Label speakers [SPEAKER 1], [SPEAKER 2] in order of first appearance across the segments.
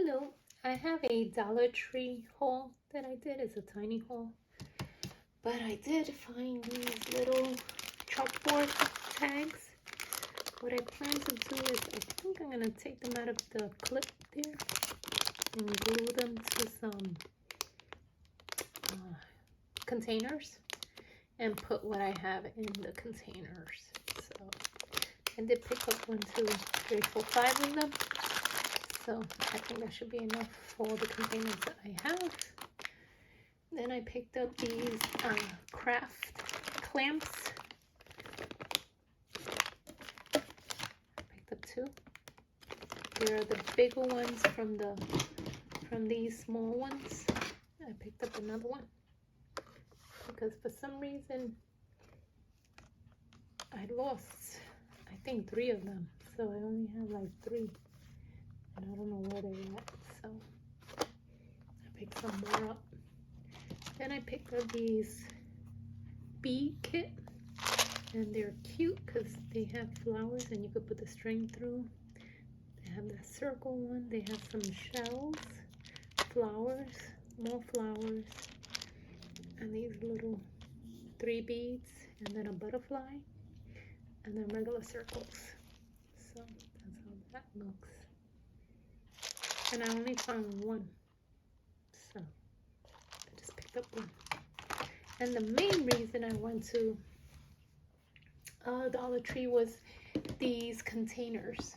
[SPEAKER 1] Hello, I have a Dollar Tree haul that I did. It's a tiny haul, but I did find these little chalkboard tags. What I plan to do is I think I'm gonna take them out of the clip there and glue them to some containers and put what I have in the containers. So I did pick up 1, 2, 3, 4, 5 of them. So I think that should be enough for the containers that I have. Then I picked up these craft clamps. I picked up 2. There are the bigger ones from these small ones. I picked up another one because for some reason I lost, I think 3 of them. So I only have like 3. And I don't know where they're at, so I picked some more up. Then I picked up these bead kit, and they're cute because they have flowers and you could put the string through. They have that circle one, they have some shells, flowers, more flowers, and these little 3 beads, and then a butterfly, and then regular circles. So that's how that looks. And I only found 1, so I just picked up 1. And the main reason I went to Dollar Tree was these containers.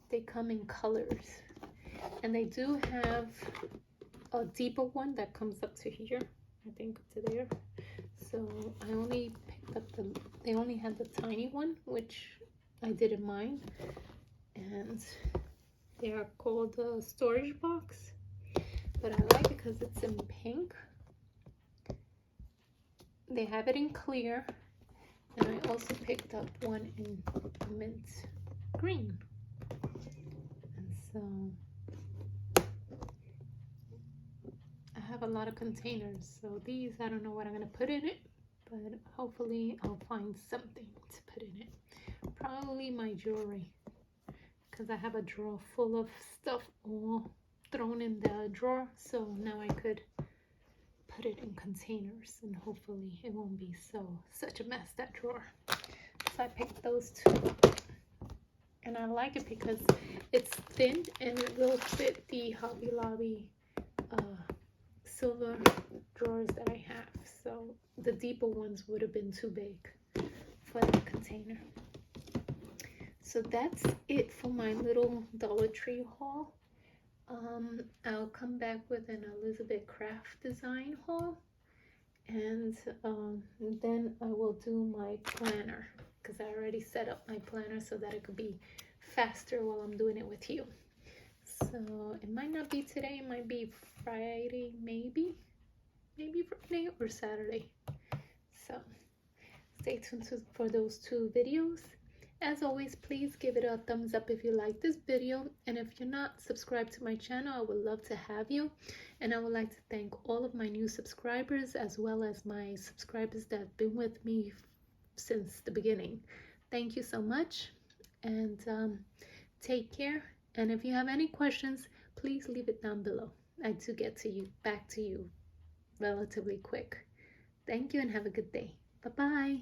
[SPEAKER 1] They come in colors, and they do have a deeper one that comes up to here, I think up to there. So I only picked up they only had the tiny one, which I didn't mind, and they are called a storage box, but I like it because it's in pink. They have it in clear, and I also picked up one in mint green. And so I have a lot of containers, so these, I don't know what I'm gonna put in it, but hopefully I'll find something to put in it. Probably my jewelry, because I have a drawer full of stuff all thrown in the drawer, so now I could put it in containers and hopefully it won't be such a mess, that drawer. So I picked those 2, and I like it because it's thin and it will fit the Hobby Lobby silver drawers that I have. So the deeper ones would have been too big for that container. So that's it for my little Dollar Tree haul. I'll come back with an Elizabeth craft design haul, and then I will do my planner because I already set up my planner so that it could be faster while I'm doing it with you. So it might not be today, it might be Friday, maybe Friday or Saturday. So stay tuned for those 2 videos. As always, please give it a thumbs up if you like this video, and if you're not subscribed to my channel, I would love to have you. And I would like to thank all of my new subscribers, as well as my subscribers that have been with me since the beginning. Thank you so much, and take care. And if you have any questions, please leave it down below. I do get back to you relatively quick. Thank you and have a good day. Bye-bye.